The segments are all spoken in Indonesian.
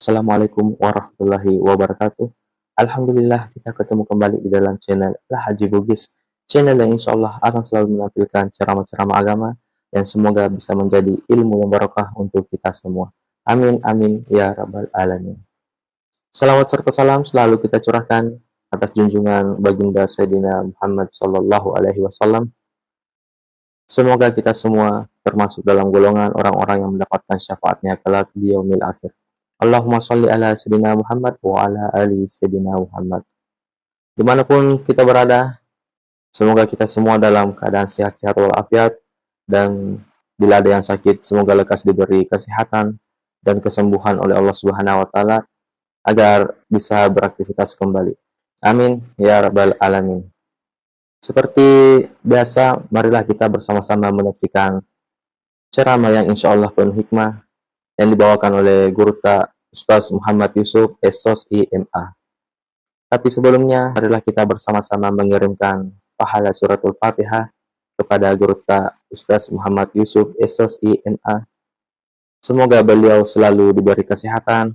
Assalamualaikum warahmatullahi wabarakatuh. Alhamdulillah kita ketemu kembali di dalam channel La Haji Bugis. Channel yang insya Allah akan selalu menampilkan ceramah-ceramah agama yang semoga bisa menjadi ilmu yang barokah untuk kita semua. Amin amin ya rabbal alamin. Salawat serta salam selalu kita curahkan atas junjungan baginda Sayyidina Muhammad Sallallahu Alaihi Wasallam. Semoga kita semua termasuk dalam golongan orang-orang yang mendapatkan syafaatnya kelak di yaumil akhir. Allahumma sholli ala Sayyidina Muhammad wa ala ali Sayyidina Muhammad. Dimanapun kita berada, semoga kita semua dalam keadaan sehat-sehat walafiat, dan bila ada yang sakit, semoga lekas diberi kesehatan dan kesembuhan oleh Allah Subhanahu wa Ta'ala agar bisa beraktivitas kembali. Amin ya rabbal alamin. Seperti biasa, marilah kita bersama-sama menyaksikan ceramah yang insya Allah penuh hikmah yang dibawakan oleh Guru Ta Ustaz Muhammad Yusuf SOS IMA. Tapi sebelumnya, marilah kita bersama-sama mengirimkan pahala suratul Fatihah kepada Guru Ta Ustaz Muhammad Yusuf SOS IMA. Semoga beliau selalu diberi kesehatan,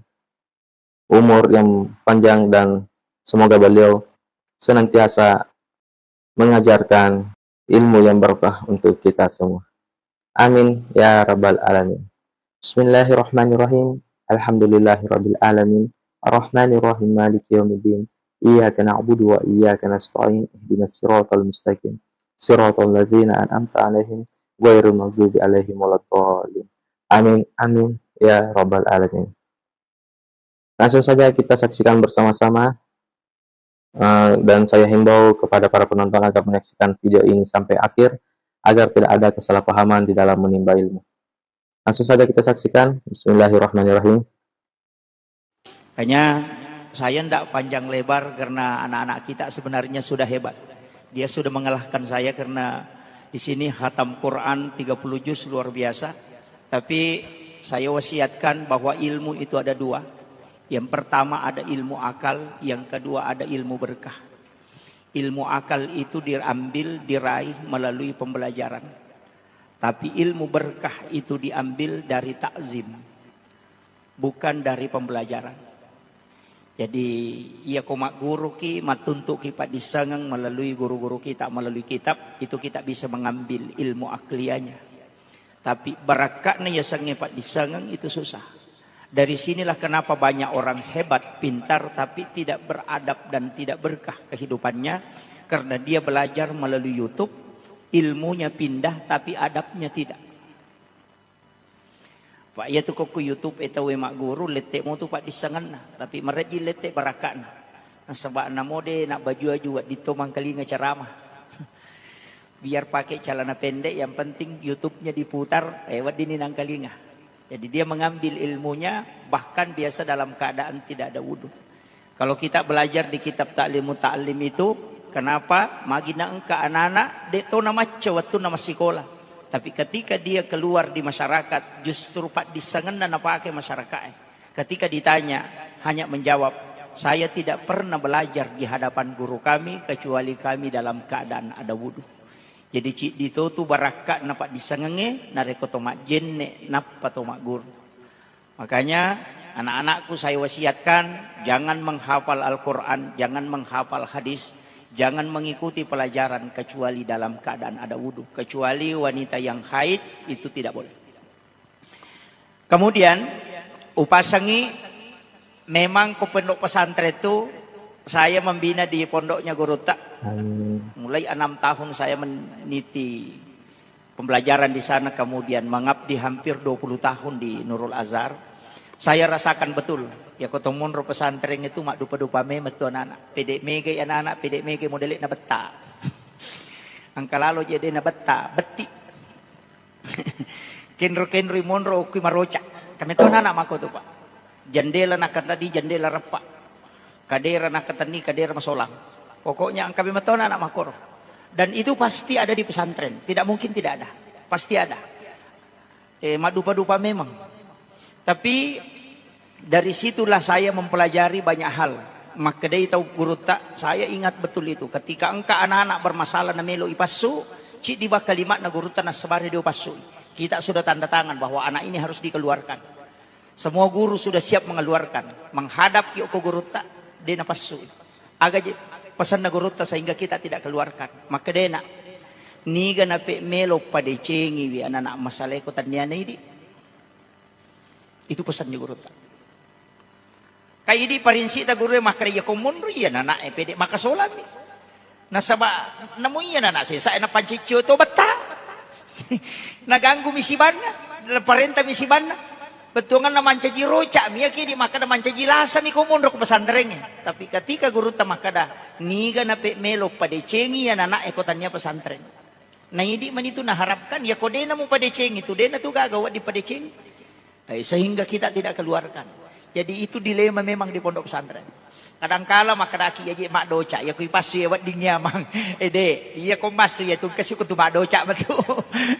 umur yang panjang, dan semoga beliau senantiasa mengajarkan ilmu yang berkah untuk kita semua. Amin ya rabbal alamin. Bismillahirrahmanirrahim. Alhamdulillahirabbil alamin. Arrahmanirrahim maliki yaumiddin. Iyyaka na'budu wa iyyaka nasta'in. Ihdinas siratal mustaqim. Siratal ladzina an'amta 'alaihim ghairil maghdubi 'alaihim waladdallin. Amin amin ya rabbal alamin. Langsung saja kita saksikan bersama-sama. Dan saya himbau kepada para penonton agar menyaksikan video ini sampai akhir agar tidak ada kesalahpahaman di dalam menimba ilmu. Langsung saja kita saksikan. Bismillahirrahmanirrahim. Hanya saya tidak panjang lebar karena anak-anak kita sebenarnya sudah hebat. Dia sudah mengalahkan saya karena di sini khatam Quran 30 juz luar biasa. Tapi saya wasiatkan bahwa ilmu itu ada dua. Yang pertama ada ilmu akal, yang kedua ada ilmu berkah. Ilmu akal itu diambil, diraih melalui pembelajaran. Tapi ilmu berkah itu diambil dari takzim, bukan dari pembelajaran. Jadi ia komak guru ki matuntuk ki pak disangang melalui guru-guru kita, melalui kitab, itu kita bisa mengambil ilmu aklianya. Tapi barakatnya ya sange pak disangang itu susah. Dari sinilah kenapa banyak orang hebat, pintar, tapi tidak beradab dan tidak berkah kehidupannya. Karena dia belajar melalui YouTube, ilmunya pindah tapi adabnya tidak. Pak ya tu kok YouTube eta we mak guru letek mo tu pak disangan nah, tapi mereji letek barakatna. Nah sebab namode nak baju juga ditomang kali ceramah. Biar pakai celana pendek, yang penting YouTube-nya diputar, wadini nang kalinga. Jadi dia mengambil ilmunya bahkan biasa dalam keadaan tidak ada wudhu. Kalau kita belajar di kitab Ta'lim itu, kenapa? Magina engka anak-anak, dia tahu nama waktu nama sekolah. Tapi ketika dia keluar di masyarakat, justru pak disangan dan apa ke masyarakat. Ketika ditanya, hanya menjawab, saya tidak pernah belajar di hadapan guru kami, kecuali kami dalam keadaan ada wudhu. Jadi cik dito tu barakat napak disangenge nareko tomak jenne napa tomak guru. Makanya anak-anakku saya wasiatkan jangan menghafal Al-Quran, jangan menghafal hadis, jangan mengikuti pelajaran kecuali dalam keadaan ada wudhu. Kecuali wanita yang haid itu tidak boleh. Kemudian upasangi memang ke pondok pesantren itu saya membina di pondoknya Guru Tak. Mulai 6 tahun saya meniti pembelajaran di sana, kemudian mengabdi hampir 20 tahun di Nurul Azhar. Saya rasakan betul ya ketemu ro pesantren itu mak dupa-dupa me metu anak-anak. Pedek mege anak-anak, pedek mege modelik na beta. Angka lalu jadi na beta, beti. Kenro monro ku maroca. Kami tu anak mako tu Pak. Jendela nak tadi jendela repak. Kadera nak ketani, kadera masolang. Pokoknya angka bimatona anak makor. Dan itu pasti ada di pesantren. Tidak mungkin tidak ada. Pasti ada. Madupa-dupa memang. Tapi dari situlah saya mempelajari banyak hal. Maka dia tahu guru tak, saya ingat betul itu. Ketika engkau anak-anak bermasalah na melo ipasu, cik di kalimat na guru tak na sebari dia pasu. Kita sudah tanda tangan bahwa anak ini harus dikeluarkan. Semua guru sudah siap mengeluarkan. Menghadap ki oko guru tak, dia napasu. Agak pesan na guru tak sehingga kita tidak keluarkan. Maka dia nak, niga nape melo pada cengi wi anak masalah ko tanya ini. Itu pesannya guru tak. Kayak ini parinsi ta guru maka dia komunru ya anak pede maka solami. Nasaba namo iya anak saya na pancicio to bata. Naganggu misibana, parenta misibana. Betungan naman caji roca, miya kini maka naman caji lasa mi komunru ko pesantrennya. Tapi ketika guru ta maka dah niga nape melo pada cengi ya anak ekotannya pesantren. Nah ini man itu naharapkan ya kode na mo pada cengi itu dena tu gagawa di pada cengi. Sehingga kita tidak keluarkan. Jadi itu dilema memang di pondok pesantren. Kadangkala maka daki aja mak doca ya kui pasu ya wadingnya mang. Iya ko masu ya tu kasih ku tu mak doca betul.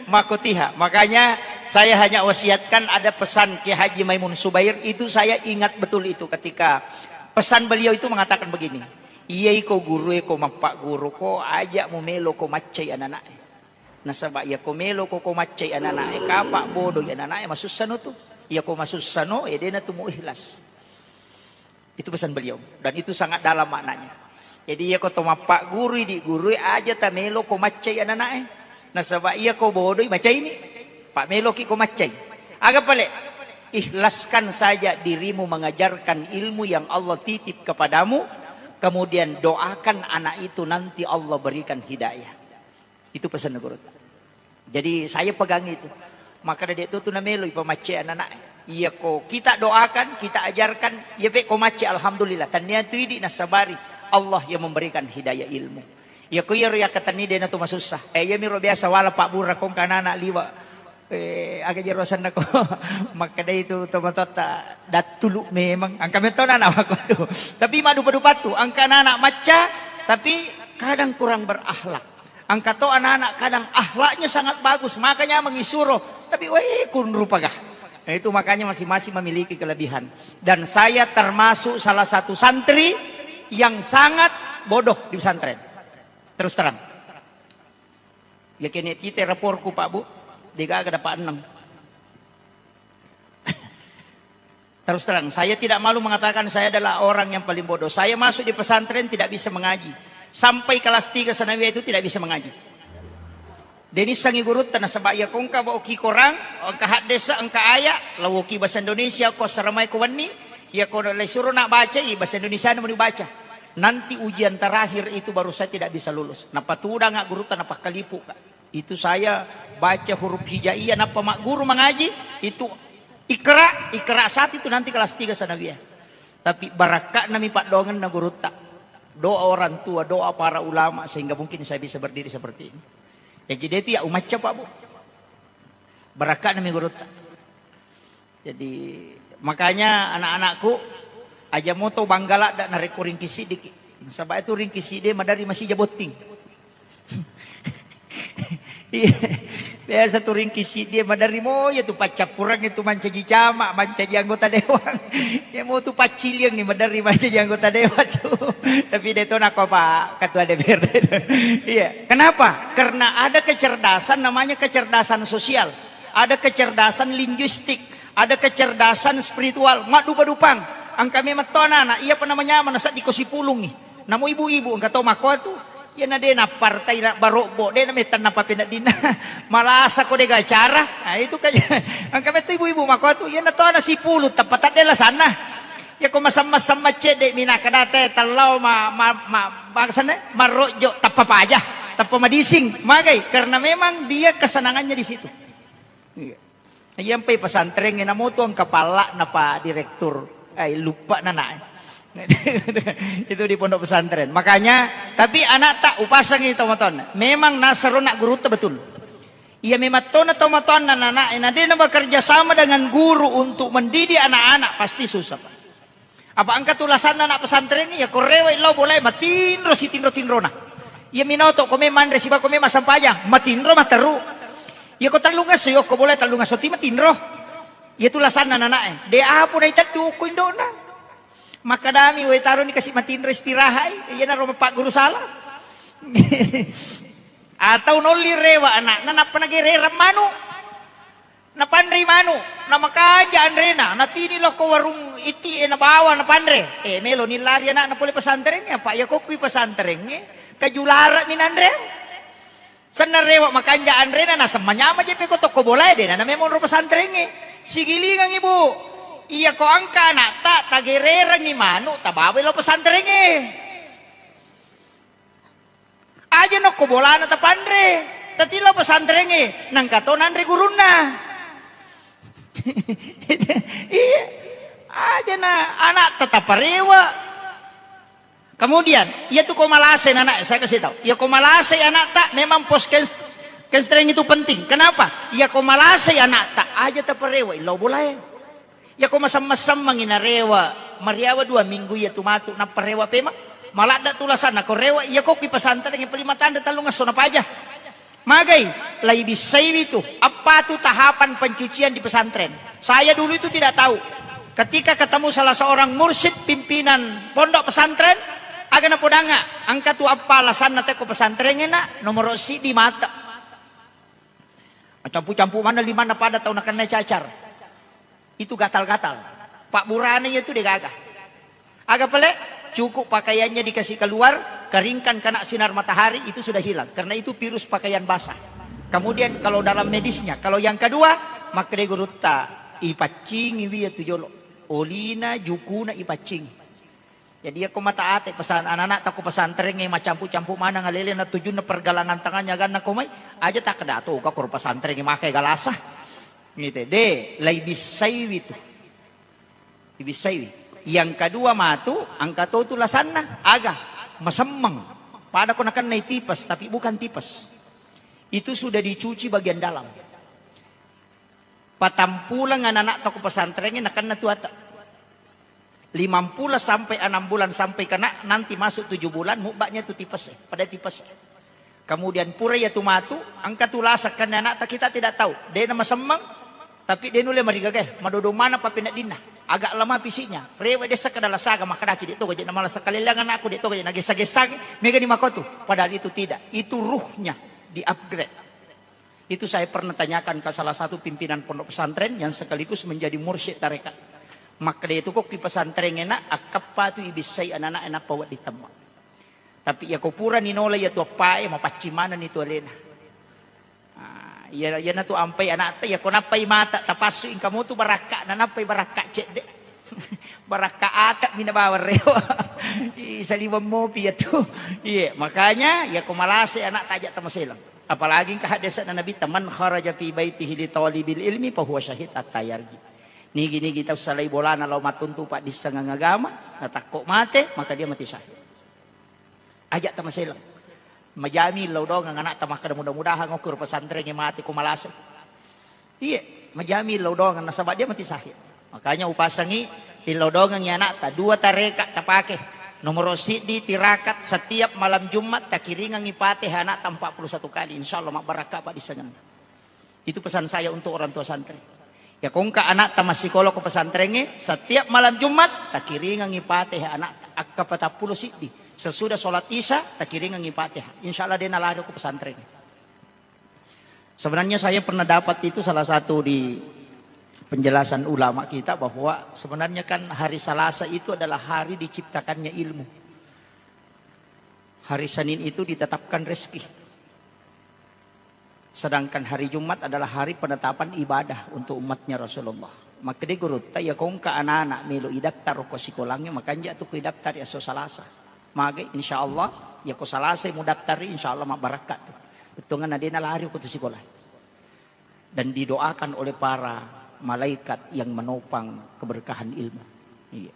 Makotiha. Makanya saya hanya wasiatkan ada pesan Ki Haji Maimun Subair itu saya ingat betul itu ketika pesan beliau itu mengatakan begini. Iya ko guru ko mapak guru ko ajak mu melo ko macai anak-anak. Nasaba ya ko melo ko macai anak-anak kapak bodoh ya anak-anak masuk sano tu. Ya ko masuk sano dia na tumu ikhlas. Itu pesan beliau dan itu sangat dalam maknanya. Jadi ya ko tomapak guru di guru aja ta melo ko macai anak-anak. Nasaba iya ko bodoh macai ini. Pak melo ki ko macai. Agak pale ikhlaskan saja dirimu mengajarkan ilmu yang Allah titip kepadamu. Kemudian doakan anak itu nanti Allah berikan hidayah. Itu pesan guru. Jadi saya pegang itu. Maka dari itu tu namelo pemace anak-anak. Iya ko kita doakan, kita ajarkan, ya be ko mace alhamdulillah. Tania tu idi nasabari Allah yang memberikan hidayah ilmu. Ya ko ya kata ni dia na tu masusah. Ya miro biasa wala Pak Bura kong kanana liwa. Agak jerosan ako. Maka dari itu teman-teman datulu memang angka metona na ako tu. Tapi madu padu tu angka anak maca tapi kadang kurang berakhlak. Angka to anak-anak kadang akhlaknya sangat bagus, makanya mengisuro. Tapi weh kun rupagah. Nah itu makanya masing-masing memiliki kelebihan. Dan saya termasuk salah satu santri yang sangat bodoh di pesantren. Terus terang. Ya kini kita raporku Pak Bu, dia agak dapat 6. Terus terang, saya tidak malu mengatakan saya adalah orang yang paling bodoh. Saya masuk di pesantren tidak bisa mengaji. Sampai kelas 3 sanawiyah itu tidak bisa mengaji. Denis sangi gurut tanah sebab ya kongka ba oki korang, angka hak desa angka ayak, lawoki bahasa Indonesia ko saramai ko wani, ya ko le suruh nak baca bahasa Indonesia mau dibaca. Nanti ujian terakhir itu baru saya tidak bisa lulus. Napa tuda ngak guru tanah kalipu kak. Itu saya baca huruf hijaiyah napa mak guru mengaji itu ikra saat itu nanti kelas 3 sanawiyah. Tapi barakat nami pak dongen na guru tak. Doa orang tua, doa para ulama sehingga mungkin saya bisa berdiri seperti ini. Ya jadi itu ya umatnya Pak Bu. Barakat nami guru tak. Jadi makanya anak-anakku aja moto banggala dak narik ringki sidik. Sabab itu ringki sidik madari masih jaboting. Biasa tuh ringki sidik madari mo ya tuh pacapurang itu mancaji jama, mancaji anggota dewan. Ya mau tuh paciliang nih madari mancaji anggota dewan tuh. Tapi dia tuh nak Pak Ketua DPRD. Iya. Kenapa? Karena ada kecerdasan namanya kecerdasan sosial. Ada kecerdasan linguistik. Ada kecerdasan spiritual. Mak dupa-dupang. Angka memang anak. Iya apa namanya? Manasa di Kosipulung nih. Namu ibu-ibu. Angka tau makwa tuh. Ya na de na partai na barokbo. De na metan na papinat din na. Malasa ko de gacara. Nah itu kaya. Angka meto ibu-ibu makwa tuh. Ya na to na si pulut. Tapatat de la sana. Ya kung masama-sama cede minakadate talaw marojo tapapaja tapamadising magay karena memang dia kesenangannya di situ. Yan pa'y pasantren na mo to ang kapala na pa direktur ay lupa na na. Itu di pondok pesantren. Makanya tapi anak tak upasang itu tomaton. Memang nasaro nak guru ta betul. Ia memang tomaton na anak na din na bekerja sama dengan guru untuk mendidik anak-anak pasti susah. Pak. Apa angka tulasan anak pesantren ni ya korewa ilo boleh matinro si tinro na. Ya minoto kome mandre siba kome masampaya matinro materu. Ya ko talungas yo ko boleh talungas oti matinro. Ya tulasan anak de apo na itadu ko indona. Maka dami we taro ni kasi matinro istirahat. Ya na ro Pak Guru salah. Atau noli rewa anak nanap panagirera mano. Na pandre manu, na makaja Andrena, na tinilo ko warung iti na bawa na pandre. Melo nilari na puli pesantren ya, Pak ya kok pi pesantren kajulara min Andre. Sanarewa makanja Andrena na samanya je pe ko toko boleh deh na memang ro pesantren sigilingan ibu. Iya ko angka na ta tagerera ni manu tabawe lo pesantren aja no ko bola na ta pandre. Tatilo pesantren nang katonan re guruna. Iya, aja na anak tetap parewa. Kemudian, ia tuh komalase anak, saya kasih tahu. Ia komalase anak tak memang pos constraint itu penting. Kenapa? Ia komalase anak tak aja tak parewa. Ilo boleh. Ia komasam-masam manginarewa. Mariawa 2 minggu ia tuh matu na parewa pema. Malah dak tulasan na korewa. Ia kok ki pesantren yang pelima tanda talungan sona aja. Magai, lai bisa itu. Apa tuh tahapan pencucian di pesantren? Saya dulu itu tidak tahu. Ketika ketemu salah seorang mursyid pimpinan pondok pesantren, agak podanga, angka tuh apa alasan nate ko pesantrennya nak nomor si di mata. Campur-campur mana lima na pada tahun akan cacar. Itu gatal-gatal. Pak Burane itu dia gagah. Agak pelek, cukup pakaiannya dikasih keluar, keringkan kena sinar matahari, itu sudah hilang. Karena itu virus pakaian basah. Kemudian kalau dalam medisnya, kalau yang kedua, makre guruta ipacing iwi itu jolo. Olina jukuna ipacing. Jadi aku mata ate pesan anak-anak takut pesantren yang macam-campur mana ngalele na tujuh na pergalangan tangannya gan na komai aja tak kedato ka kur pesantren yang makai galasah. Gitu deh, lai bisaiwi itu. Bisaiwi. Yang kedua matu angka tu lasana agak masemeng. Pada konakan nai tipes tapi bukan tipes. Itu sudah dicuci bagian dalam. Patampulang anak-anak toko pesantrennya nakan na tuata. 50 sampai 6 bulan sampai kena nanti masuk 7 bulan mukbaknya tu tipes pada tipes. Kemudian pura ya tu matu angka tu lasak kan anak tak kita tidak tahu. Dia nama semang tapi dia nule marigageh madodo mana papina dinah. Agak lama pisinya. Rewa desa kadala saga makadaki dito kaje nama lasa kalilangan aku dito kaje nagesa-gesa mega di makotu. Padahal itu tidak. Itu ruhnya di-upgrade. Itu saya pernah tanyakan ke salah satu pimpinan pondok pesantren yang sekaligus menjadi mursyid tarekat. Maka dia itu kok di pesantren enak akapa tu ibisai anak-anak enak pawat di tempat. Tapi ya kopura ni nola ya tu apa mapacimanan itu alena. Ya na tu ampai anak ya konapai mata tapasu in kamu tu baraka nanapai baraka cek de. Baraka atak minabawa rewa. Salibam mo piya tu. Iya, makanya ya komalase anak tajak tamaselang. Apalagi kehadisan Nabi taman kharaja fi baitihi li talibil ilmi fa huwa syahid at-tayarji. Nigi kita salai bola na law matuntu pak di sangang agama natakok mate maka dia mati syahid. Ajak tamaselang. Majami law dong ang anak tamak kada mudah-mudahan ngukur pesantren yang mati kumalase. Iya, majami law dong ang nasabak dia mati syahid. Makanya upasangi ilaw dong ang anak ta 2 tareka tapake. Nomor sidi tirakat setiap malam Jumat takiringan ngipate anak 41 kali. Insyaallah mak barakah pak di sana. Itu pesan saya untuk orang tua santri. Ya kung ka anak tamas psikolog ke pesantrennya setiap malam Jumat takiringan ngipate anak akapatapuluh sidi. Sesudah sholat isya takiringan ngipate. Insyaallah dia nalado ke pesantren. Sebenarnya saya pernah dapat itu salah satu di penjelasan ulama kita bahwa sebenarnya kan hari Selasa itu adalah hari diciptakannya ilmu. Hari Senin itu ditetapkan rezeki. Sedangkan hari Jumat adalah hari penetapan ibadah untuk umatnya Rasulullah. Maka dia gurut, ya kong ka anak-anak melo idaptar ko sikolangnya makanya tu ko idaptar ya so Selasa. Maka insyaallah ya ko Selasa mo daftari insyaallah mabarakat tu. Betungan na din nalari ko tu sekolah. Dan didoakan oleh para malaikat yang menopang keberkahan ilmu. Iya.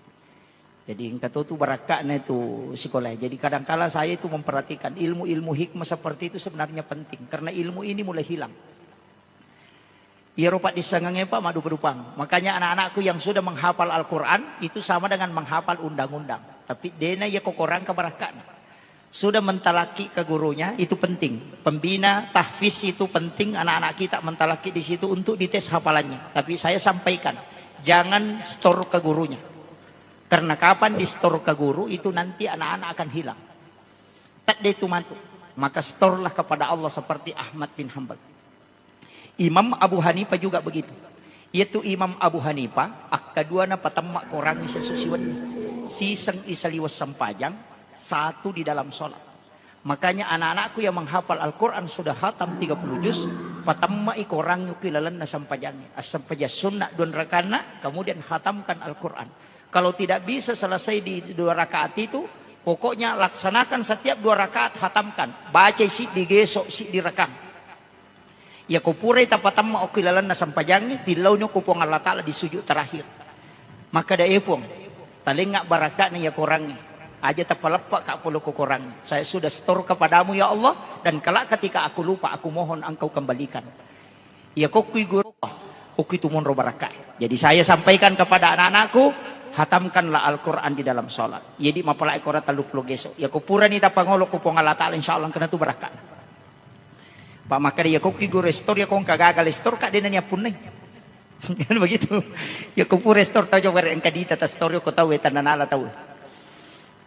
Jadi yang kata itu barakatnya itu sekolah. Jadi kadang-kala saya itu memperhatikan ilmu-ilmu hikmah seperti itu sebenarnya penting. Karena ilmu ini mulai hilang. Ya ropak disangangnya Pak madu berupang. Makanya anak-anakku yang sudah menghafal Al-Quran itu sama dengan menghafal undang-undang. Tapi dena ya kokorang kebarakatnya. Sudah mentalaki ke gurunya itu penting. Pembina tahfiz itu penting anak-anak kita mentalaki di situ untuk dites hafalannya. Tapi saya sampaikan jangan store ke gurunya. Karena kapan di store ke guru itu nanti anak-anak akan hilang. Tak dia itu mantu. Maka storelah kepada Allah seperti Ahmad bin Hanbal. Imam Abu Hanifah juga begitu. Yaitu Imam Abu Hanifah, kedua na patamma korang isa susiwan sisang isaliwas sampajang, satu di dalam sholat. Makanya anak-anakku yang menghafal Al-Quran sudah hatam 30 juz, patamma ikorang yukilalan na sampajangnya. As-sampaja sunnah don rakana, kemudian hatamkan Al-Quran. Kalau tidak bisa selesai di 2 rakaat itu, pokoknya laksanakan setiap 2 rakaat hatamkan. Baca si digesok si direkam. Ya kupurai tapatamma okilalan na sampajangnya, tilaw nyo kupong Allah Ta'ala di sujud terakhir. Maka da epong, talingak barakat ya korangnya. Aja tapalapak ka puluh ko korang. Saya sudah store kepadamu ya Allah, dan kelak ketika aku lupa, aku mohon engkau kembalikan. Ya kokui guru, uki tumun ro barakat. Jadi saya sampaikan kepada anak-anakku, hatamkanlah Al-Quran di dalam sholat. Jadi mapalai korat taluplo geso. Ya kupura ni tapangolo kupong Allah Ta'ala insyaallah kena tu barakat. Pak maka dia kok kigo restore ya kong kagagal restore kak dia nanya pun nih. Kan begitu. Ya kok pu restore tahu juga yang kadita tas story ko tahu tananala tahu.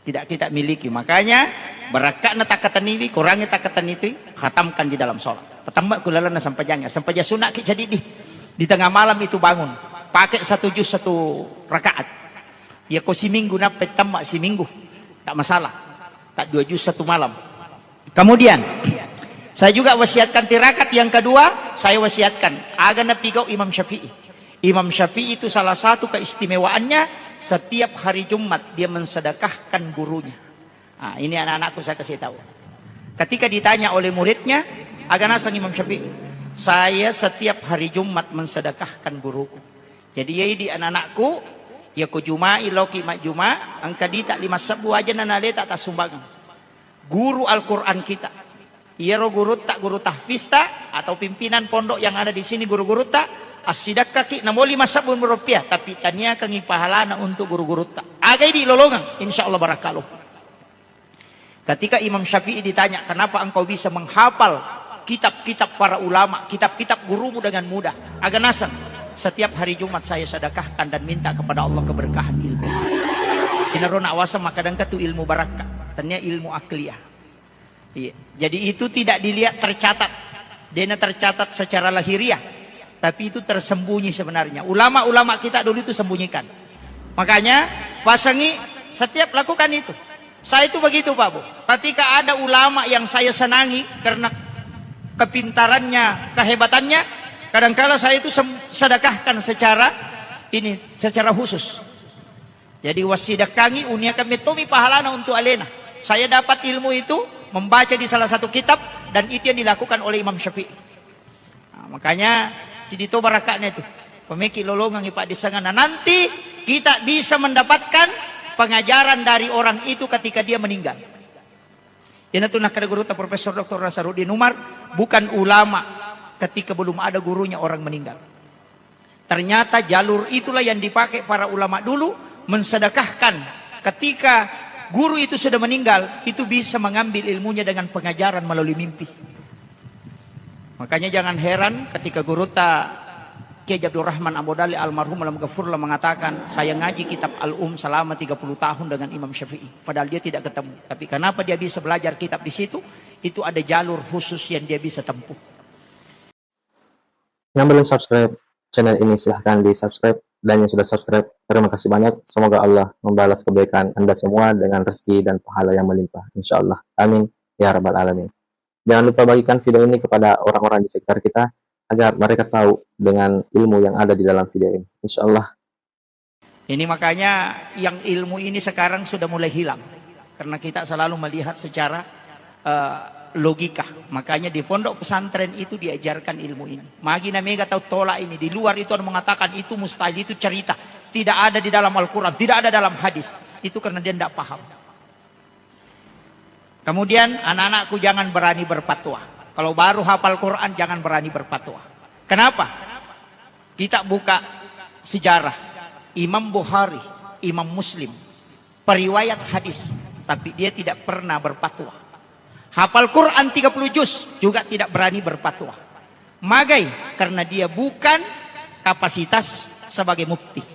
Tidak kita miliki. Makanya barakat na takatan ini, kurangnya takatan itu khatamkan di dalam sholat. Pertama kulala na sampajangnya. Sampaja sunat ki jadi di tengah malam itu bangun. Pakai 1 juz 1 rakaat. Ya kok si minggu na pertama si minggu. Tak masalah. Tak 2 juz 1 malam. Kemudian saya juga wasiatkan tirakat yang kedua, saya wasiatkan agar napigau Imam Syafi'i. Imam Syafi'i itu salah satu keistimewaannya, setiap hari Jumat dia mensedekahkan gurunya. Nah, ini anak-anakku saya kasih tahu. Ketika ditanya oleh muridnya, agar nasang Imam Syafi'i, saya setiap hari Jumat mensedekahkan guruku. Jadi ya di anak-anakku, ya ku Juma'i loki mak Juma', angka dita 5 sabu aja nanale tak sumbangan. Guru Al-Quran kita. Iya guru tak guru tahfiz tak atau pimpinan pondok yang ada di sini guru-guru tak asidak kaki namo 5 sabun rupiah tapi tania kangi pahalana untuk guru-guru tak agai di lolongan insyaallah barakallah. Ketika Imam Syafi'i ditanya kenapa engkau bisa menghafal kitab-kitab para ulama, kitab-kitab gurumu dengan mudah, agak nasab setiap hari Jumat saya sedekahkan dan minta kepada Allah keberkahan ilmu. Inarona awasa makadang katu ilmu barakah, tanya ilmu akliyah. Iya. Jadi itu tidak dilihat tercatat. Dia tercatat secara lahiriah. Tapi itu tersembunyi sebenarnya. Ulama-ulama kita dulu itu sembunyikan. Makanya pasangi setiap lakukan itu. Saya itu begitu Pak Bu. Ketika ada ulama yang saya senangi karena kepintarannya, kehebatannya, kadang-kala saya itu sedekahkan secara khusus. Jadi wasidakangi unia kami tomi pahalana untuk alena. Saya dapat ilmu itu membaca di salah satu kitab dan itu yang dilakukan oleh Imam Syafi'i. Nah, makanya jadi itu barakatnya itu. Pemeki lolongan Pak disangana nanti kita bisa mendapatkan pengajaran dari orang itu ketika dia meninggal. Ini tuh nak ada guru Profesor Dr. Nasarudin Umar bukan ulama ketika belum ada gurunya orang meninggal. Ternyata jalur itulah yang dipakai para ulama dulu mensedekahkan ketika guru itu sudah meninggal, itu bisa mengambil ilmunya dengan pengajaran melalui mimpi. Makanya jangan heran ketika guru Kiai Abdul Rahman Ambodali almarhum alam ghafurlah mengatakan, saya ngaji kitab Al-Um selama 30 tahun dengan Imam Syafi'i. Padahal dia tidak ketemu. Tapi kenapa dia bisa belajar kitab di situ? Itu ada jalur khusus yang dia bisa tempuh. Yang belum subscribe channel ini silahkan di subscribe. Dan yang sudah subscribe, terima kasih banyak. Semoga Allah membalas kebaikan Anda semua dengan rezeki dan pahala yang melimpah. Insya Allah. Amin. Ya Rabbal Alamin. Jangan lupa bagikan video ini kepada orang-orang di sekitar kita, agar mereka tahu dengan ilmu yang ada di dalam video ini. Insya Allah. Ini makanya yang ilmu ini sekarang sudah mulai hilang. Karena kita selalu melihat secara logika. Makanya di pondok pesantren itu diajarkan ilmu ini. Magi namanya tahu tolak ini. Di luar itu orang mengatakan itu mustahil, itu cerita. Tidak ada di dalam Al-Quran, tidak ada dalam hadis. Itu karena dia tidak paham. Kemudian anak-anakku jangan berani berfatwa. Kalau baru hafal Quran jangan berani berfatwa. Kenapa? Kita buka sejarah. Imam Bukhari, Imam Muslim, periwayat hadis. Tapi dia tidak pernah berfatwa. Hafal Quran 30 juz juga tidak berani berfatwa. Magai karena dia bukan kapasitas sebagai mufti.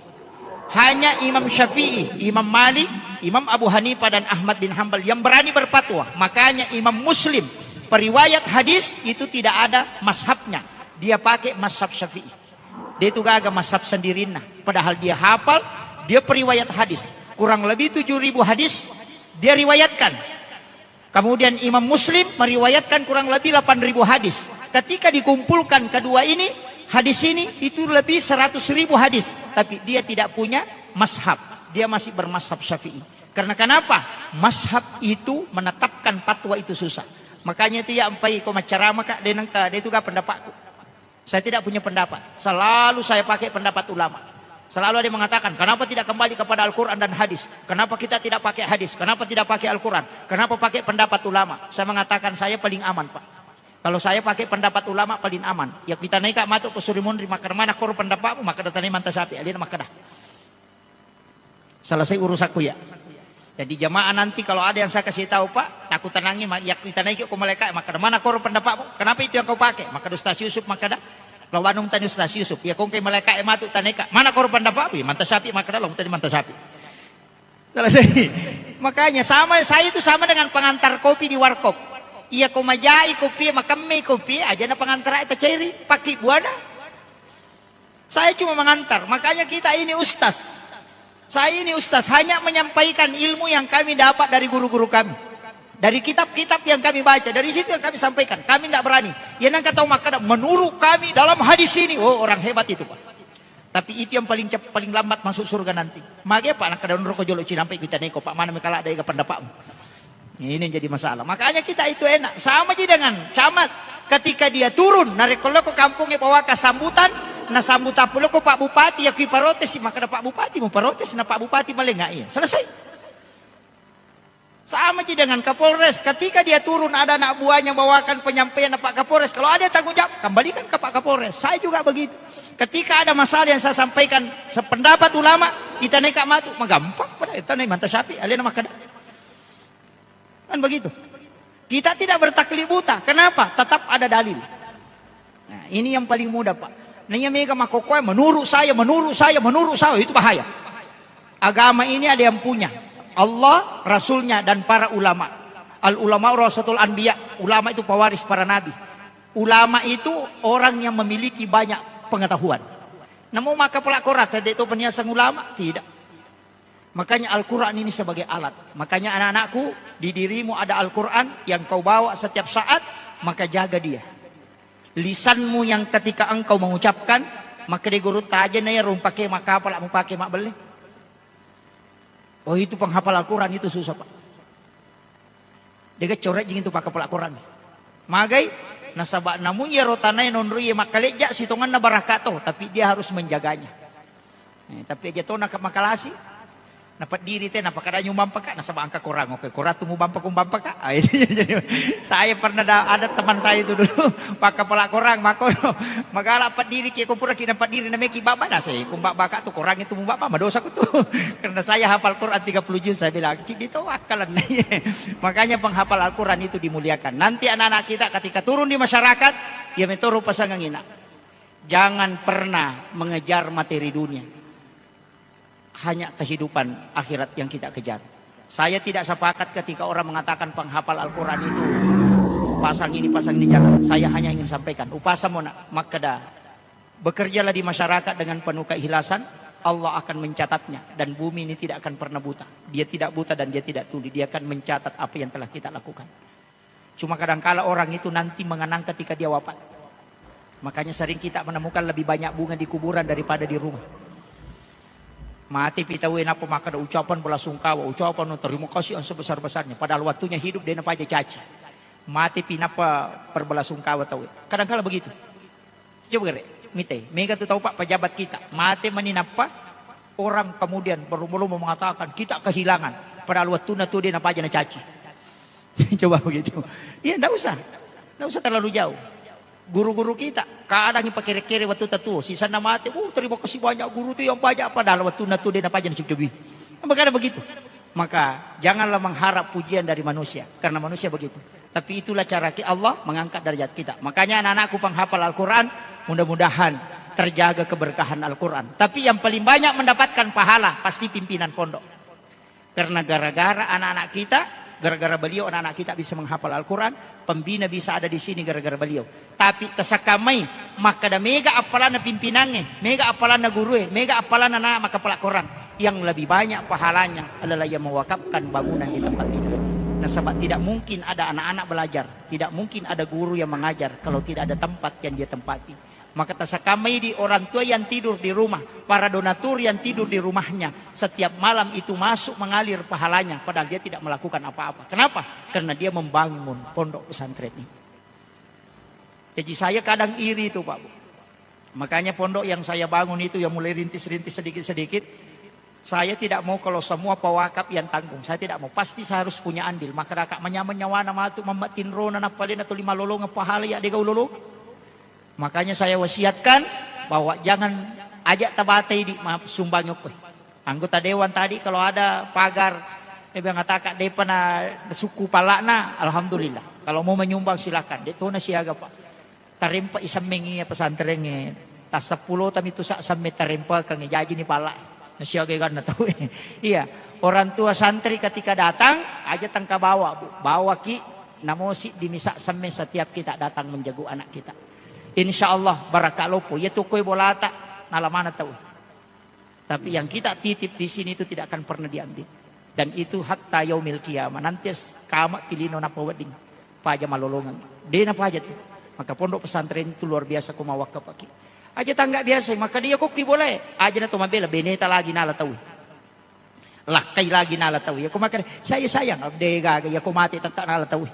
Hanya Imam Syafi'i, Imam Malik, Imam Abu Hanifah dan Ahmad bin Hanbal yang berani berfatwa. Makanya Imam Muslim periwayat hadis itu tidak ada mazhabnya. dia pakai mazhab Syafi'i. Dia itu gagah mazhab sendiri nah. Padahal dia hafal, dia periwayat hadis. Kurang lebih 7.000 hadis dia riwayatkan. Kemudian Imam Muslim meriwayatkan kurang lebih 8.000 hadis. Ketika dikumpulkan kedua ini, hadis ini itu lebih 100.000 hadis. Tapi dia tidak punya mazhab. Dia masih bermazhab Syafi'i. Karena kenapa? Mazhab itu menetapkan fatwa itu susah. Makanya itu ya ampai ko ceramah kak dia itu gak pendapatku. Saya tidak punya pendapat. Selalu saya pakai pendapat ulama. Selalu ada yang mengatakan, kenapa tidak kembali kepada Al-Quran dan hadis? Kenapa kita tidak pakai hadis? Kenapa tidak pakai Al-Quran? Kenapa pakai pendapat ulama? Saya mengatakan saya paling aman, Pak. Kalau saya pakai pendapat ulama paling aman. Ya kita naik matuk ke suri mundri, maka mana kor pendapatmu, maka datang manta sapi. Alina maka dah. Selesai urusanku ya. Jadi jamaah nanti kalau ada yang saya kasih tahu Pak, aku tenangi, ya kita naik ke malaikat, maka mana kor pendapatmu? Kenapa itu yang kau pakai? Maka Ustaz Yusuf, maka dah. Lawanung tanya Ustaz Yusuf, ya kong kay malaikat matuk taneka. Mana kor pendapatmu? Manta sapi, maka dah long tadi manta sapi. Selesai. Makanya saya itu sama dengan pengantar kopi di warkop. Iya kau majai kopi, makamai kopi, aja na pengantar itu cairi, pakai buana. Saya cuma mengantar. Makanya kita ini ustaz. Saya ini ustaz hanya menyampaikan ilmu yang kami dapat dari guru-guru kami. Dari kitab-kitab yang kami baca, dari situ yang kami sampaikan. Kami tidak berani. Ya nangka tahu maka menurut kami dalam hadis ini, oh orang hebat itu Pak. Tapi itu yang paling lambat masuk surga nanti. Makanya Pak nak kada rokok jolo cinampai kita neko Pak mana mekala ada pendapatmu. Ini yang jadi masalah. Makanya kita itu enak. Sama aja dengan camat. Ketika dia turun, narik kalau ke kampungnya bawa ke sambutan, na sambutan pula ke Pak Bupati, ya kui parotes, maka Pak Bupati mau parotes, na Pak Bupati malengai. Selesai. Sama aja dengan Kapolres. Ketika dia turun ada anak buahnya bawakan penyampaian Pak Kapolres. Kalau ada tanggung jawab, kembalikan ke Pak Kapolres. Saya juga begitu. Ketika ada masalah yang saya sampaikan sependapat ulama, kita naik matu, mah gampang. Kita naik mantap sapi, alien mah kada. Kan begitu. Kita tidak bertaklid buta. Kenapa? Tetap ada dalil. Nah, ini yang paling mudah Pak. Nanya mega makokoy, menurut saya, itu bahaya. Agama ini ada yang punya. Allah, Rasulnya, dan para ulama. Al-ulama warasatul anbiya. Ulama itu pewaris para nabi. Ulama itu orang yang memiliki banyak pengetahuan. Namun maka pelakor tidak itu penyiasan ulama? Tidak. Makanya Al-Quran ini sebagai alat. Makanya anak-anakku, di dirimu ada Al-Quran yang kau bawa setiap saat, maka jaga dia. Lisanmu yang ketika engkau mengucapkan, maka dia guru taja na ya pakai maka apa mau pakai mak beli. Oh itu penghafal Al-Quran itu susah Pak. Dia coret jing itu pakai Al-Quran. Magai nasabak namun ya rotanai nonruye makaleja sitongan na barakato, tapi dia harus menjaganya. Tapi aja to nak makalasi. Dapat diri teh napa kada nyumbang pak nasabak angka korang. Oke, korang tunggu bampak kak. Saya pernah ada teman saya itu dulu pakai pelak korang maka magala dapat diri ki kumpura ki dapat diri nameki baba na saya kumbak baka tu korang itu mubaba madosa ku tu. Karena saya hafal Quran 30 juz saya bilang cik itu akalan. Makanya penghafal Al-Quran itu dimuliakan. Nanti anak-anak kita ketika turun di masyarakat dia metoro pasangan ina. Jangan pernah mengejar materi dunia. Hanya kehidupan akhirat yang kita kejar. Saya tidak sepakat ketika orang mengatakan penghafal Al-Quran itu pasang ini jangan. Saya hanya ingin sampaikan upasa mona makada bekerjalah di masyarakat dengan penuh keikhlasan, Allah akan mencatatnya dan bumi ini tidak akan pernah buta. Dia tidak buta dan dia tidak tuli, dia akan mencatat apa yang telah kita lakukan. Cuma kadang-kala orang itu nanti mengenang ketika dia wafat. Makanya sering kita menemukan lebih banyak bunga di kuburan daripada di rumah. Mati pitawin apa maka ada ucapan belasungkawa, ucapan terima kasih yang sebesar-besarnya. Padahal waktunya hidup dia napa aja caci. Mati pinapa perbelasungkawa tahu. Kadang-kala begitu. Coba gere, mite. Mega tuh tahu Pak pejabat kita. Mati meninapa orang kemudian baru mengatakan kita kehilangan. Padahal waktunya tuh dia napa aja caci. Coba begitu. Iya enggak usah terlalu jauh. Guru-guru kita kadang yang pakai kere waktu tertua sisa nama mati terima kasih banyak guru itu yang banyak padahal waktu natu dia apa aja cobi maka begitu maka janganlah mengharap pujian dari manusia karena manusia begitu tapi itulah cara Allah mengangkat derajat kita makanya anak-anakku penghafal Al-Quran mudah-mudahan terjaga keberkahan Al-Quran tapi yang paling banyak mendapatkan pahala pasti pimpinan pondok karena gara-gara anak-anak kita gara-gara beliau anak-anak kita bisa menghafal Al-Quran, pembina bisa ada di sini gara-gara beliau. Tapi tasakamai maka ada mega apalan pimpinannya, mega apalan guru, mega apalan anak maka pelak Quran. Yang lebih banyak pahalanya adalah yang mewakafkan bangunan di tempat ini. Nah, sebab tidak mungkin ada anak-anak belajar, tidak mungkin ada guru yang mengajar kalau tidak ada tempat yang dia tempati. Maka tasakamai di orang tua yang tidur di rumah, para donatur yang tidur di rumahnya, setiap malam itu masuk mengalir pahalanya, padahal dia tidak melakukan apa-apa. Kenapa? Karena dia membangun pondok pesantren ini. Jadi saya kadang iri itu Pak Bu. Makanya pondok yang saya bangun itu yang mulai rintis-rintis sedikit-sedikit, saya tidak mau kalau semua pewakaf yang tanggung. Saya tidak mau. Pasti saya harus punya andil. Maka kakak menyaman-nyawana matu membatin rona napalin atau 5 lolong pahala ya dega lolong. Makanya saya wasiatkan bahwa jangan ajak tabatai di maaf sumbang nyok. Anggota dewan tadi kalau ada pagar dia mengatakan dia pernah suku palakna, alhamdulillah. Kalau mau menyumbang silakan. Dia tuh siaga Pak. Tarimpa isam mengi pesantrennya. Tas 10 tapi itu sak sampai tarimpa kang jaji ni palak. Nasiaga kan tahu. Iya, orang tua santri ketika datang aja tangka bawa Bu. Bawa ki namosi dimisak sampai setiap kita datang menjaga anak kita. Insya Allah barakalopo ya tukoi bolata nalamana tahu. Tapi yang kita titip di sini itu tidak akan pernah diambil. Dan itu hatta yaumil qiyamah. Nanti kama pilih nona pawading paja malolongan. Dena paja tuh. Maka pondok pesantren itu luar biasa ko mawakaf paki. Aja tangga biasa maka dia kok boleh. Aja na tumabela beneta lagi nala tahu. Lakai lagi nala tahu. Ya ko makan saya sayang abde gaga ya ko mati tak nala tahu.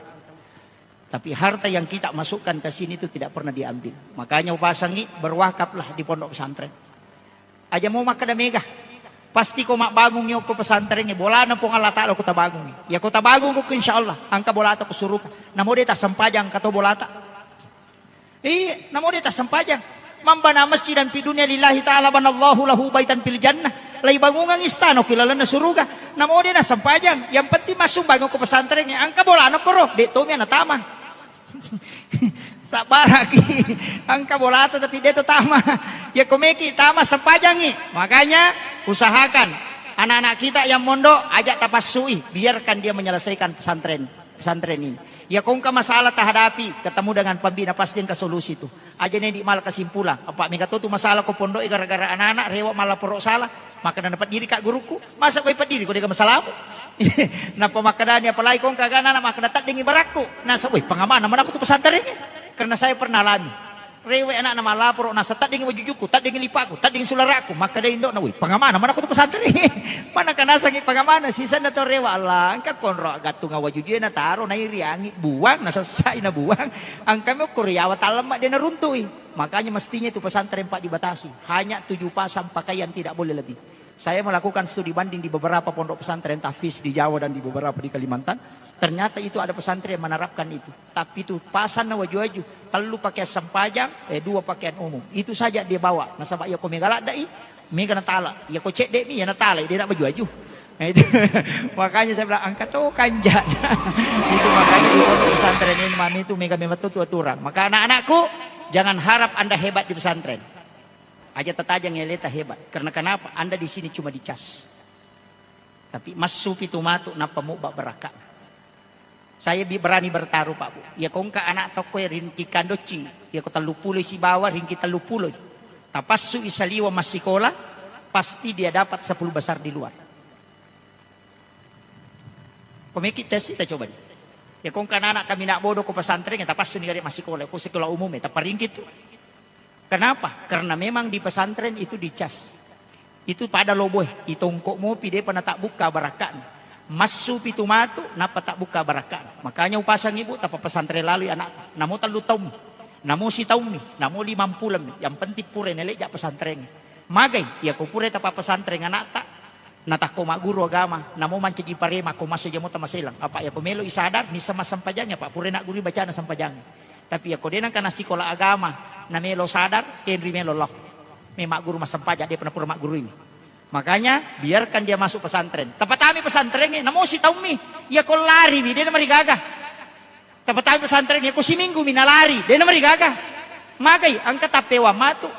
Tapi harta yang kita masukkan ke sini itu tidak pernah diambil. Makanya pasangi berwakaflah di pondok pesantren. Aja mau makan mega. Pasti kau mak bangun yo ko pesantrennya. Bola na po Allah Ta'ala ko tabangun. Ya ko tabangun ko insyaallah. Angka bolata ko suruka. Namo dia tak sempajang kato bolata. Namo dia tak sempajang. Mambana masjid dan dunia lillahi ta'ala banallahu lahu baitan fil jannah. Lai bangungan istana kilala na suruga. Namo dia na sempajang. Yang penting masuk bangun ko pesantrennya. Angka bola na ko ro. Dito mi na tama. Sabaraki angka bolata tapi dia tama ya komeki tama sepajangi. Makanya usahakan anak-anak kita yang mondok ajak tapassui, biarkan dia menyelesaikan pesantren ini. Ya kung ka masalah tahadapi ketemu dengan pembina pasti yang ke solusi itu. Aja nih di malah kesimpulan. Apa mika tu masalah ko pondok gara-gara anak-anak rewa malah porok salah. Maka na dapat diri kak guruku. Masa ko ipat diri ko dia masalah. Napa makadani apalagi kung kagana na makana tak dingi baraku. Nasa pangamanan man ako tu pesantren ini. Karena saya pernah alami. Rewe anak nama lapor nasa tak dingi wajujuku, tak dingi lipaku, tak dingi sularaku. Maka dia indo na pangamanan man ako tu pesantren ini. Mana kana sangi pangamanan sisa na to rewa Allah. Angka konro agatu nga wajujuy na taro na iriangi buang nasasay na buang. Ang kami kuryawa talamak dia naruntui. Makanya mestinya itu pesantren Pak dibatasi. Hanya 7 pasang pakaian tidak boleh lebih. Saya melakukan studi banding di beberapa pondok pesantren tahfiz di Jawa dan di beberapa di Kalimantan. Ternyata itu ada pesantren yang menerapkan itu. Tapi itu pasan na waju-waju. Telu pakai sempajang, 2 pakaian umum. Itu saja dia bawa. Nah sabak ya ko megala dai, mega natala. Ya ko cek dek mi ya natala, dia nak baju-waju. Nah, itu. Makanya saya bilang angkat tuh kanjat. Itu makanya di pondok pesantren ini mami itu mega memang aturan. Maka anak-anakku jangan harap Anda hebat di pesantren. Aja tetajang eleta hebat. Karena kenapa? Anda di sini cuma dicas. Tapi masuk itu matu napa mubak beraka. Saya berani bertaruh Pak Bu. Ya kong ka anak toko rinki kandoci. Ya ko 30 si bawah rinki 30. Tapassu isaliwa masikola pasti dia dapat 10 besar di luar. Komeki tes kita coba. Ya kong ka anak kami nak bodoh ko pesantren ya tapassu ni gari masikola ko sekolah umum ya taparingkit tu. Kenapa? Karena memang di pesantren itu dicas. Itu pada loboh. Itongkok mo pide pernah tak buka barakan. Masu pitu matu napa tak buka barakan. Makanya upasang ibu tapa pesantren lalu anak. Namo telu taum. Namo si taum ni. Namo 50. Yang penting pure nelek jak pesantren. Magay. Ya ko pure tapa pesantren anak tak. Natah ko guru agama. Namo mancigi parema ko masuk jamu tamaselang. Apa ya ko melo isadar ni sama sampajangnya Pak. Pure nak guru baca na sampajangnya. Tapi ya ko denang kana sekolah agama. Na melo sadar, Henry melo loh. Memak guru masam pajak dia pernah pura mak guru ini. Makanya biarkan dia masuk pesantren. Tempat kami pesantrennya, namo si taumi. Ya kau lari, dia namanya gagah. Tempat kami pesantrennya, kau si minggu mina lari, dia namanya gagah. Magai angkat tapewa matu.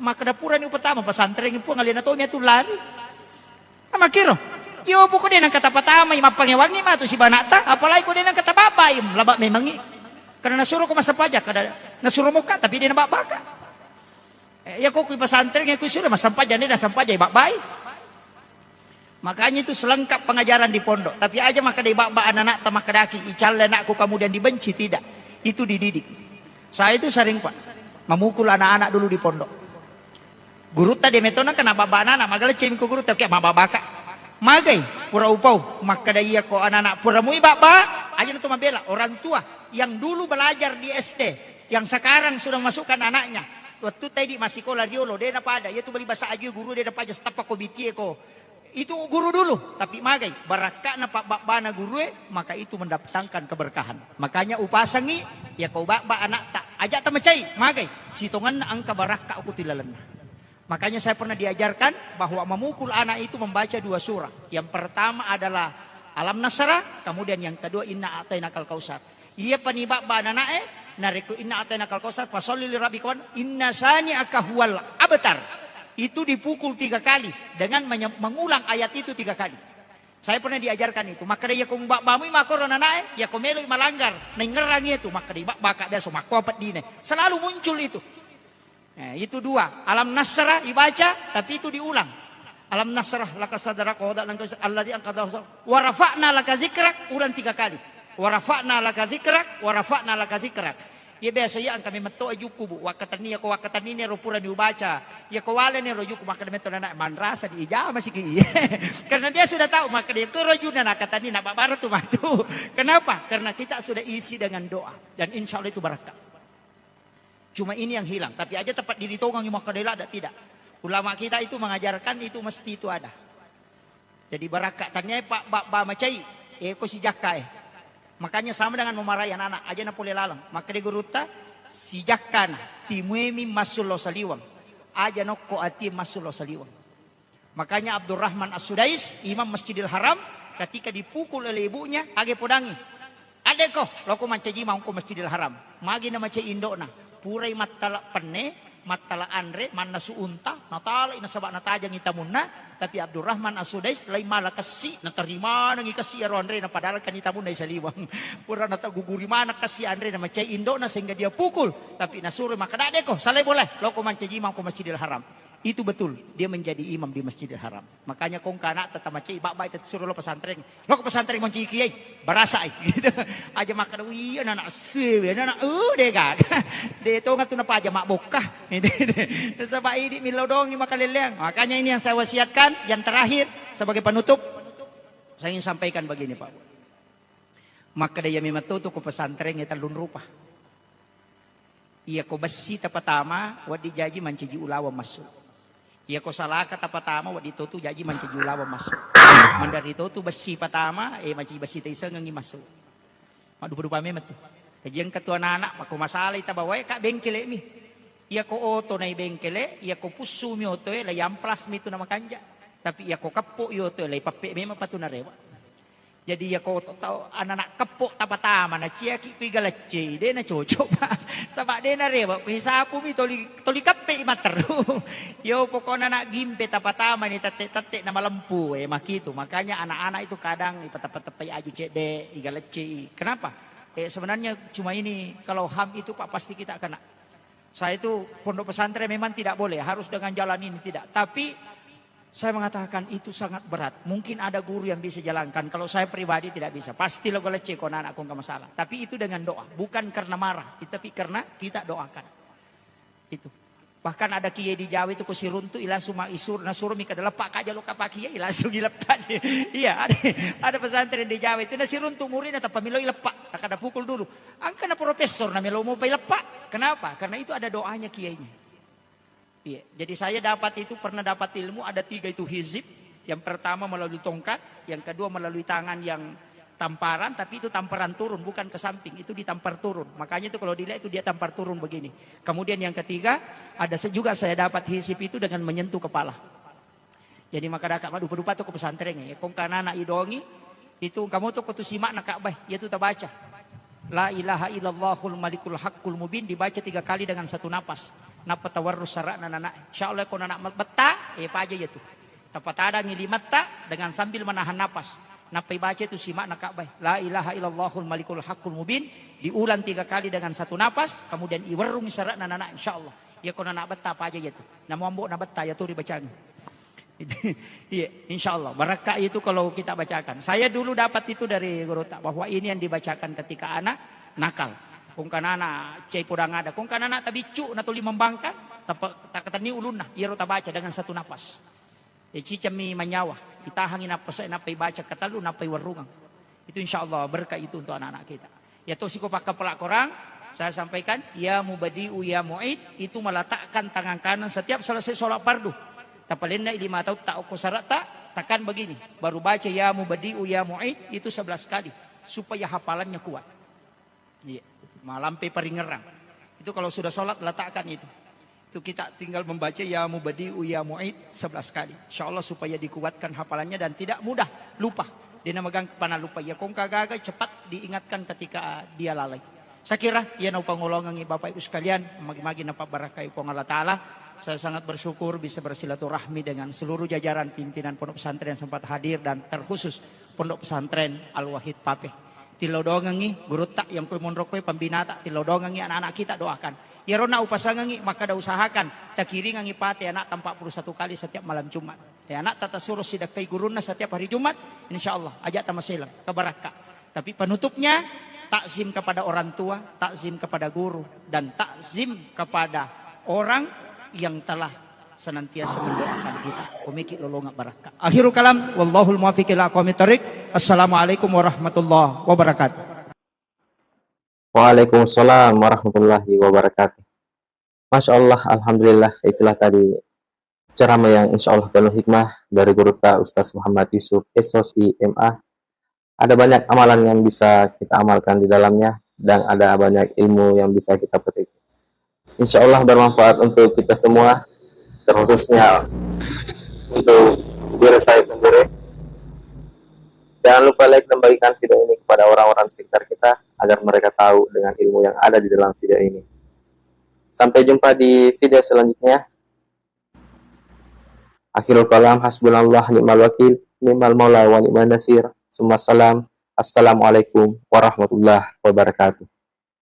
Maka dapuran yang pertama pesantren itu ngalina taumi itu lari. Sama kiro. Yo po ko din ang katapatama, mapangiwag ni mato si banata, apalay ko din ang katababay, laba may mangi. Karena nasuro ko masampaja, kada nasuro mo ka, tapi di na babaka. Ya ko pasantren, ya ko suruh masampaja, di na sampaja, babay. Makanya itu selengkap pengajaran di pondok. Tapi aja maka di baba anak-anak tamakadaki, ical anakku kemudian dibenci, tidak. Itu dididik. Saya itu sering Pak, memukul anak-anak dulu di pondok. Guru tadi metona kena baba anak-anak, magala cemiko guru tapi mababaka. Magai, pura upau, maka dia ko anak-anak pura mui baba, aja itu mabela orang tua yang dulu belajar di SD, yang sekarang sudah masukkan anaknya. Waktu tadi masih sekolah diolo, dia apa ada, yaitu beli bahasa aja guru dia dapat aja stapa ko bitie ko. Itu guru dulu, tapi magai barakah na pak bana guru maka itu mendatangkan keberkahan. Makanya upasangi ya kau bak anak tak ajak tamacai magai sitongan angka barakah aku tilalan. Makanya saya pernah diajarkan bahwa memukul anak itu membaca 2 surah. Yang pertama adalah Alam Nasrah, kemudian yang kedua Inna Atainakal Kausar. Iya panibak ba anak nariku Inna Atainakal Kausar fasolli lirabbika inna sani'aka huwal abtar. Itu dipukul 3 kali dengan mengulang ayat itu 3 kali. Saya pernah diajarkan itu. Maka dia kung bamu makoro nanae, ya komelo malanggar, nengerang itu maka dia baka biasa makopat dine. Selalu muncul itu. Nah, itu 2. Alam Nasrah dibaca tapi itu diulang. Alam Nasrah laka sadrak wa wada'na alladzi anqadha wa rafa'na laka zikrak ulang 3 kali. Wa rafa'na laka zikrak wa rafa'na laka zikrak. Ya biasa ya kami meto ajuku bu wakatan ini ropura dibaca ya kawala ni rojuku maka meto na manrasa di ijama masih ki karena dia sudah tahu maka dia itu rojuna nakatan ini nak barat tu matu. Kenapa? Karena kita sudah isi dengan doa dan insya Allah itu berkah. Cuma ini yang hilang tapi aja tepat ditongang maka dia ada tidak. Ulama kita itu mengajarkan itu mesti itu ada. Jadi berkah tanya pak ba macai ko si jakka makanya sama dengan memarahi anak-anak aja na boleh lalang. Maka di guruta si jakkan timuemi masulo saliwang. Aja nokko ati masulo saliwang. Makanya Abdurrahman As-Sudais, Imam Masjidil Haram, ketika dipukul oleh ibunya, age podangi. Adeko, loko mancaji mangko Masjidil Haram. Magi na macai indona. Purai matala penne, matala andre, manna suunta, natala inasabak natajang itamunna. Tapi Abdurrahman As-Sudais lain malah kasih naterima nangi kasih aro Andre na padahal kan itamun na saliwang. Pura nata guguri mana kasih Andre na macai indo na sehingga dia pukul. Tapi nasuruh maka dadeko, salai boleh. Loko mancaji mangko Masjidil Haram. Itu betul, dia menjadi imam di Masjidil Haram. Makanya kong kana tetap macai bak-bak itu suruh lo pesantren. Lo ke pesantren manci kiai, barasa gitu. Aja makan iya anak sewe, anak deh kan. Deh to ngatu napa aja mak bokah. Sebab ini milau dong makan leleng. Makanya ini yang saya wasiatkan, yang terakhir sebagai penutup saya ingin sampaikan begini Pak. Maka dia mematutu ke pesantren ya talun rupa. Iya ko besi tapatama wadi jaji manciji ulawa masuk. Iya ko salaka tapatama wadi totu jaji manciji ulawa masuk. Mandari totu besi patama manciji besi taisa ngangi masuk. Madu berupa memet tu. Kajian ketua anak aku masalah ita bawa kak bengkele mi. Iya ko oto na bengkele, iya ko pusu mi oto la yamplas mi tu nama kanja. Tapi iya ko kapo yo to la pape mema patu na rewa. Jadi ya kau tahu anak-anak kepok tapatama na cia ki galacce de na cocok sabak de na rewa ku hisapu mi toli kape materu yo pokoknya anak gimpe tapatama ni tate na malempu makitu makanya anak-anak itu kadang ipatap-tapai aju cede galacce kenapa sebenarnya cuma ini kalau HAM itu Pak pasti kita kena saya itu pondok pesantren memang tidak boleh harus dengan jalan ini tidak tapi saya mengatakan itu sangat berat. Mungkin ada guru yang bisa jalankan. Kalau saya pribadi tidak bisa. Pasti lo golecek kau anak aku nggak masalah. Tapi itu dengan doa. Bukan karena marah. Tapi karena kita doakan. Itu. Bahkan ada kiai di Jawa itu kusiruntu langsung isur nasur mika lepak aja lo kapak kiai langsung dilepas. Iya ada pesantren di Jawa itu nasiruntu murid atau pemiloi lepak. Tak ada pukul dulu. Angkana profesor namanya lo mau lepak. Kenapa? Karena itu ada doanya kiainya. Iya, jadi saya pernah dapat ilmu ada 3 itu hizib. Yang pertama melalui tongkat, yang kedua melalui tangan yang tamparan, tapi itu tamparan turun bukan ke samping, itu ditampar turun. Makanya itu kalau dilihat itu dia tampar turun begini. Kemudian yang ketiga ada juga saya dapat hizib itu dengan menyentuh kepala. Jadi maka dak madu berupa tuh ke pesantren ya. Kong kanana idongi itu kamu tuh kutu simak nak Ka'bah, yaitu terbaca. La ilaha illallahul malikul haqqul mubin dibaca 3 kali dengan 1 napas. Napa tawarrus sarak nana insyaallah ko nana betah pa aja ya tuh Tepat ada ngilimat tak dengan sambil menahan napas. Napai baca itu simak nak kabeh. La ilaha illallahul malikul haqqul mubin. Diulang 3 kali dengan satu napas. Kemudian iwarung isyarat anak insyaallah. Ya kau nak betah apa aja gitu. Nama ambok nak betah ya tuh dibacaan. Iya, insyaallah. Barakah itu kalau kita bacakan. Saya dulu dapat itu dari guru tak bahwa ini yang dibacakan ketika anak nakal. Kung kanana cai podang ada. Kung kanana tabicu na tuli membangkan. Tak kata ni ulun nah. Ia rota baca dengan satu napas. Cicami manyawa. Itahangin napas ay napay baca katalu napay warungang. Itu insyaallah berkah itu untuk anak-anak kita. Ya to siko pakai pelak korang. Saya sampaikan, ya mubadi'u ya mu'id, itu meletakkan tangan kanan setiap selesai sholat fardu. Tapalin na 5 tahun tak uko syarat tak, tekan begini. Baru baca ya mubadi'u ya mu'id, itu 11 kali. Supaya hafalannya kuat. Iya. Malampai peringerang. Itu kalau sudah sholat, letakkan itu. Itu kita tinggal membaca ya mubadi'u ya mu'id 11 kali. InsyaAllah supaya dikuatkan hafalannya dan tidak mudah lupa. Dia megang kepala lupa. Ya kong kagak cepat diingatkan ketika dia lalai. Saya kira ia nau pangulongan Bapak Ibu sekalian, magi-magi napa barakah upang Allah Ta'ala. Saya sangat bersyukur bisa bersilaturahmi dengan seluruh jajaran pimpinan pondok pesantren yang sempat hadir dan terkhusus pondok pesantren Al-Wahid Papeh. Tilodongangi guru tak yang kue monrokoi pembina tak tilodongangi anak-anak kita doakan. Ya rona upasangangi maka dah usahakan tak kiri ngangi pate anak 41 kali setiap malam Jumat. Ya anak tata suruh sidakai guruna setiap hari Jumat, insyaallah ajak tamasilang kebarakah. Tapi penutupnya takzim kepada orang tua, takzim kepada guru, dan takzim kepada orang yang telah senantiasa mendoakan kita. Umiki lolonga barakah. Akhirul kalam, wallahul muwaffiq ila aqwamit thariq. Assalamualaikum warahmatullahi wabarakatuh. Waalaikumsalam warahmatullahi wabarakatuh. Masya Allah, alhamdulillah, itulah tadi ceramah yang insya Allah penuh hikmah dari guru kita Ustaz Muhammad Yusuf SOSI MA. Ada banyak amalan yang bisa kita amalkan di dalamnya dan ada banyak ilmu yang bisa kita petik. Insya Allah bermanfaat untuk kita semua, terkhususnya untuk diri saya sendiri. Jangan lupa like dan bagikan video ini kepada orang-orang sekitar kita agar mereka tahu dengan ilmu yang ada di dalam video ini. Sampai jumpa di video selanjutnya. Akhirul kalam, hasbunallah ni'mal wakil, ni'mal maula wa ni'man nasir. Assalamualaikum warahmatullahi wabarakatuh.